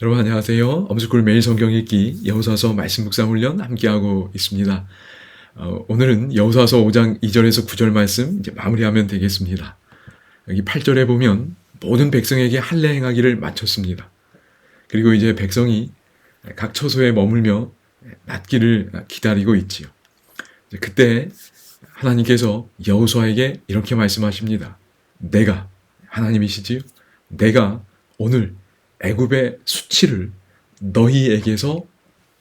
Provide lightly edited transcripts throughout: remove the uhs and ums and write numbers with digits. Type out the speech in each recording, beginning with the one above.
여러분 안녕하세요. 엄스쿨 매일 성경 읽기 여호수아서 말씀 묵상 훈련 함께하고 있습니다. 오늘은 여호수아서 5장 2절에서 9절 말씀 이제 마무리하면 되겠습니다. 여기 8절에 보면 모든 백성에게 할례 행하기를 마쳤습니다. 그리고 이제 백성이 각 처소에 머물며 낫기를 기다리고 있지요. 그때 하나님께서 여호수아에게 이렇게 말씀하십니다. 내가 하나님이시지요. 내가 오늘 애굽의 수치를 너희에게서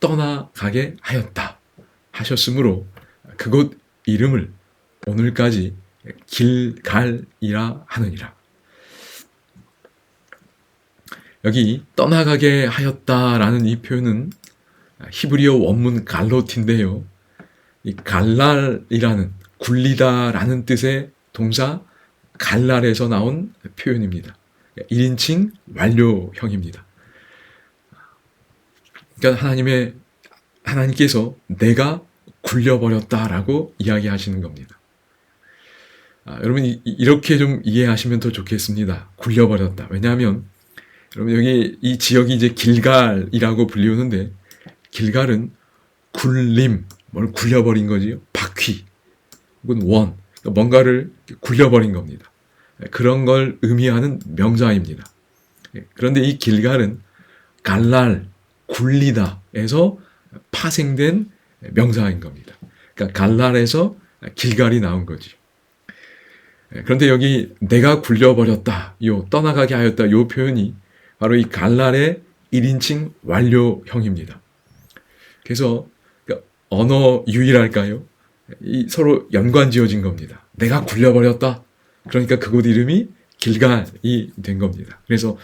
떠나가게 하였다 하셨으므로 그곳 이름을 오늘까지 길갈이라 하느니라. 여기 떠나가게 하였다라는 이 표현은 히브리어 원문 갈롯인데요. 이 갈랄이라는 굴리다라는 뜻의 동사 갈랄에서 나온 표현입니다. 1인칭 완료형입니다. 그러니까 하나님께서 내가 굴려버렸다라고 이야기하시는 겁니다. 여러분 이렇게 좀 이해하시면 더 좋겠습니다. 굴려버렸다. 왜냐하면 여러분 여기 이 지역이 이제 길갈이라고 불리우는데 길갈은 굴림, 뭘 굴려버린 거지요. 바퀴 혹은 원, 뭔가를 굴려버린 겁니다. 그런 걸 의미하는 명사입니다. 그런데 이 길갈은 갈랄, 굴리다에서 파생된 명사인 겁니다. 그러니까 갈랄에서 길갈이 나온 거지. 그런데 여기 내가 굴려버렸다, 떠나가게 하였다, 요 표현이 바로 이 갈랄의 1인칭 완료형입니다. 그래서 언어 유희랄까요? 이 서로 연관 지어진 겁니다. 내가 굴려버렸다. 그러니까 그곳 이름이 길갈이 된 겁니다. 그래서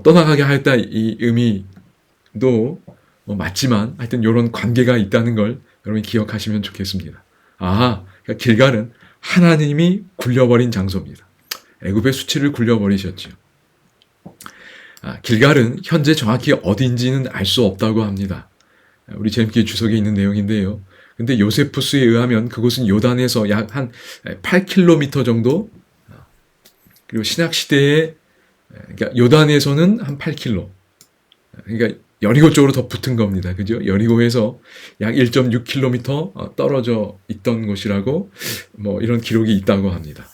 떠나가게 하였다 이 의미도 맞지만 하여튼 이런 관계가 있다는 걸 여러분이 기억하시면 좋겠습니다. 그러니까 길갈은 하나님이 굴려버린 장소입니다. 애굽의 수치를 굴려버리셨죠. 길갈은 현재 정확히 어딘지는 알 수 없다고 합니다. 우리 재밌게 주석에 있는 내용인데요. 근데 요세푸스에 의하면 그곳은 요단에서 약 한 8km 정도, 그리고 신약시대에, 그러니까 요단에서는 한 8km, 그러니까 여리고 쪽으로 더 붙은 겁니다. 그죠? 여리고에서 약 1.6km 떨어져 있던 곳이라고 이런 기록이 있다고 합니다.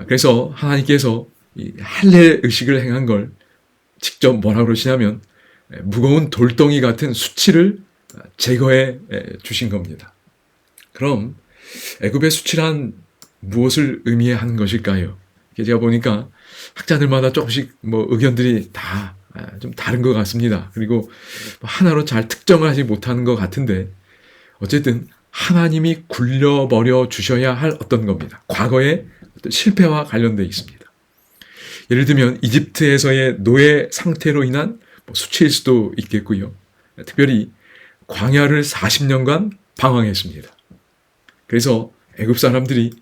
그래서 하나님께서 이 할례 의식을 행한 걸 직접 뭐라고 그러시냐면 무거운 돌덩이 같은 수치를 제거해 주신 겁니다. 그럼 애굽의 수치란 무엇을 의미하는 것일까요? 제가 보니까 학자들마다 조금씩 의견들이 다 좀 다른 것 같습니다. 그리고 하나로 잘 특정을 하지 못하는 것 같은데 어쨌든 하나님이 굴려버려 주셔야 할 어떤 겁니다. 과거의 어떤 실패와 관련되어 있습니다. 예를 들면 이집트에서의 노예 상태로 인한 수치일 수도 있겠고요. 특별히 광야를 40년간 방황했습니다. 그래서 애굽 사람들이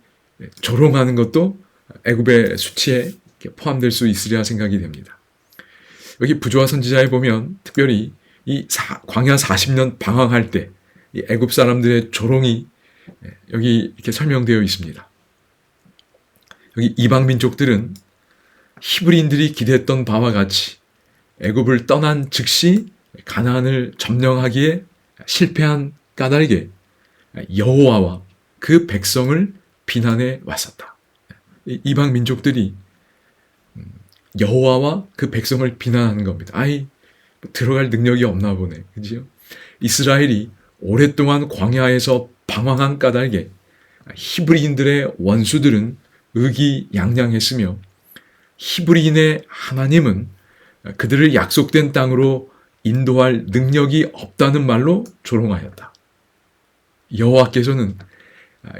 조롱하는 것도 애굽의 수치에 포함될 수 있으리라 생각이 됩니다. 여기 부조화 선지자에 보면 특별히 이 광야 40년 방황할 때 이 애굽 사람들의 조롱이 여기 이렇게 설명되어 있습니다. 여기 이방 민족들은 히브리인들이 기대했던 바와 같이 애굽을 떠난 즉시 가나안을 점령하기에 실패한 까닭에 여호와와 그 백성을 비난해 왔었다. 이방 민족들이 여호와와 그 백성을 비난하는 겁니다. 들어갈 능력이 없나 보네. 그죠? 이스라엘이 오랫동안 광야에서 방황한 까닭에 히브리인들의 원수들은 의기양양했으며 히브리인의 하나님은 그들을 약속된 땅으로 인도할 능력이 없다는 말로 조롱하였다. 여호와께서는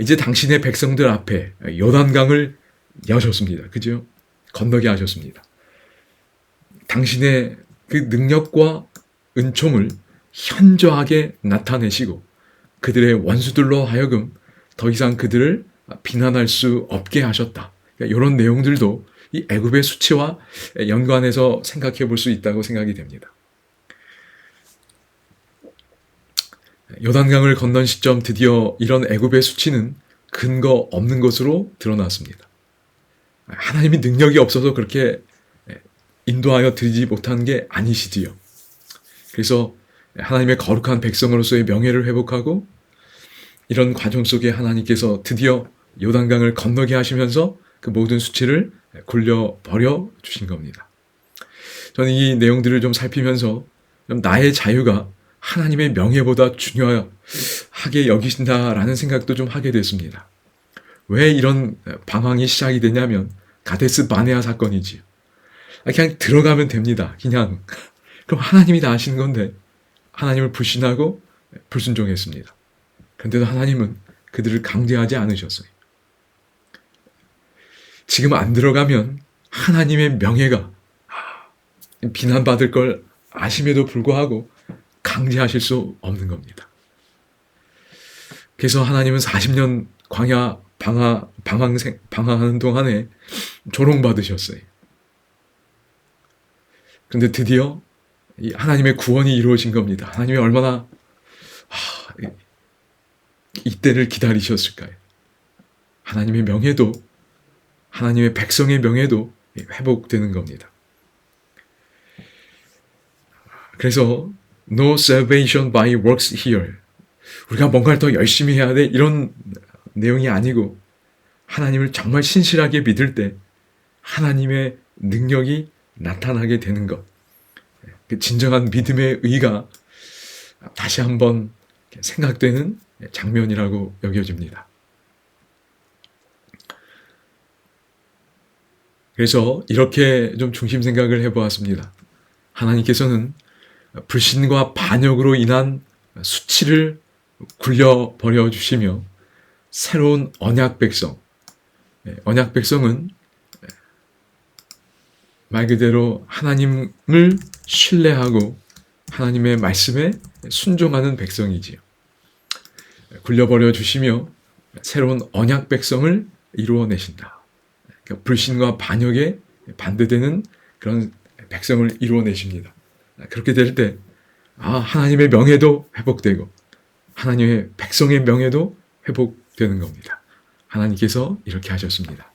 이제 당신의 백성들 앞에 요단강을 여셨습니다. 그죠? 건너게 하셨습니다. 당신의 그 능력과 은총을 현저하게 나타내시고 그들의 원수들로 하여금 더 이상 그들을 비난할 수 없게 하셨다. 이런 내용들도 이 애굽의 수치와 연관해서 생각해 볼 수 있다고 생각이 됩니다. 요단강을 건넌 시점 드디어 이런 애굽의 수치는 근거 없는 것으로 드러났습니다. 하나님이 능력이 없어서 그렇게 인도하여 드리지 못한 게 아니시지요. 그래서 하나님의 거룩한 백성으로서의 명예를 회복하고 이런 과정 속에 하나님께서 드디어 요단강을 건너게 하시면서 그 모든 수치를 굴려버려 주신 겁니다. 저는 이 내용들을 좀 살피면서 좀 나의 자유가 하나님의 명예보다 중요하게 여기신다라는 생각도 좀 하게 됐습니다. 왜 이런 방황이 시작이 되냐면 가데스 바네아 사건이지요. 그냥 들어가면 됩니다. 그냥 그럼 하나님이 다 하시는 건데 하나님을 불신하고 불순종했습니다. 그런데도 하나님은 그들을 강제하지 않으셨어요. 지금 안 들어가면 하나님의 명예가 비난받을 걸 아심에도 불구하고 강제하실 수 없는 겁니다. 그래서 하나님은 40년 광야 방황하는 동안에 조롱받으셨어요. 그런데 드디어 하나님의 구원이 이루어진 겁니다. 하나님이 얼마나 이때를 기다리셨을까요? 하나님의 명예도 하나님의 백성의 명예도 회복되는 겁니다. 그래서 No salvation by works here. 우리가 뭔가를 더 열심히 해야 돼 이런 내용이 아니고 하나님을 정말 신실하게 믿을 때 하나님의 능력이 나타나게 되는 것. 그 진정한 믿음의 의가 다시 한번 생각되는 장면이라고 여겨집니다. 그래서 이렇게 좀 중심 생각을 해보았습니다. 하나님께서는 불신과 반역으로 인한 수치를 굴려버려 주시며 새로운 언약 백성은 말 그대로 하나님을 신뢰하고 하나님의 말씀에 순종하는 백성이지요. 굴려버려 주시며 새로운 언약 백성을 이루어내신다. 그러니까 불신과 반역에 반대되는 그런 백성을 이루어내십니다. 그렇게 될 때 하나님의 명예도 회복되고 하나님의 백성의 명예도 회복되는 겁니다. 하나님께서 이렇게 하셨습니다.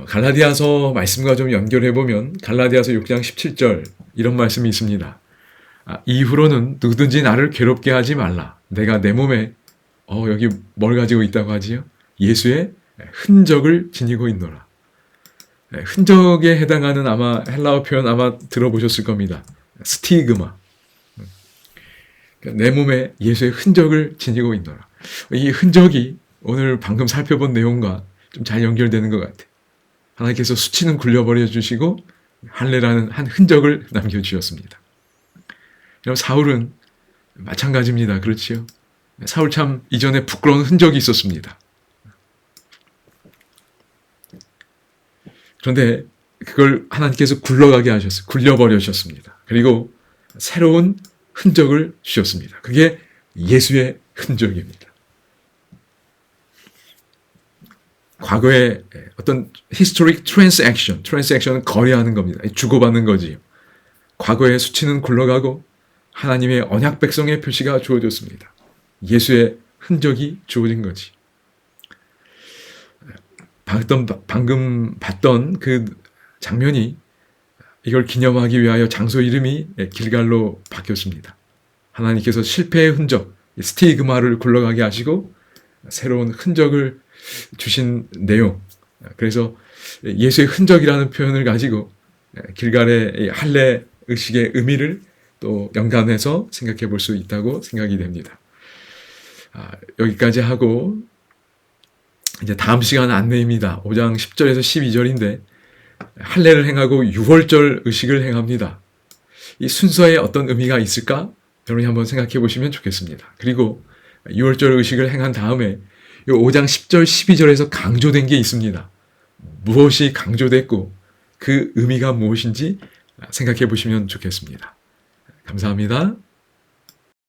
갈라디아서 말씀과 좀 연결해보면 갈라디아서 6장 17절 이런 말씀이 있습니다. 이후로는 누구든지 나를 괴롭게 하지 말라. 내가 내 몸에 여기 뭘 가지고 있다고 하지요? 예수의 흔적을 지니고 있노라. 흔적에 해당하는 아마 헬라어 표현 아마 들어보셨을 겁니다. 스티그마. 내 몸에 예수의 흔적을 지니고 있노라. 이 흔적이 오늘 방금 살펴본 내용과 좀 잘 연결되는 것 같아요. 하나님께서 수치는 굴려버려 주시고 할례라는 한 흔적을 남겨주셨습니다. 여러분 사울은 마찬가지입니다. 그렇지요? 사울 참 이전에 부끄러운 흔적이 있었습니다. 그런데 그걸 하나님께서 굴러가게 하셨어요. 굴려버려 주셨습니다. 그리고 새로운 흔적을 주셨습니다. 그게 예수의 흔적입니다. 과거의 어떤 historic transaction은 거래하는 겁니다. 주고받는 거지요. 과거의 수치는 굴러가고 하나님의 언약 백성의 표시가 주어졌습니다. 예수의 흔적이 주어진 거지. 방금 봤던 그 장면이 이걸 기념하기 위하여 장소 이름이 길갈로 바뀌었습니다. 하나님께서 실패의 흔적, 스티그마를 굴러가게 하시고 새로운 흔적을 주신 내용. 그래서 예수의 흔적이라는 표현을 가지고 길갈의 할례 의식의 의미를 또 연관해서 생각해 볼 수 있다고 생각이 됩니다. 여기까지 하고 이제 다음 시간 안내입니다. 5장 10절에서 12절인데 할례를 행하고 유월절 의식을 행합니다. 이 순서에 어떤 의미가 있을까? 여러분이 한번 생각해 보시면 좋겠습니다. 그리고 유월절 의식을 행한 다음에 5장 10절, 12절에서 강조된 게 있습니다. 무엇이 강조됐고 그 의미가 무엇인지 생각해 보시면 좋겠습니다. 감사합니다.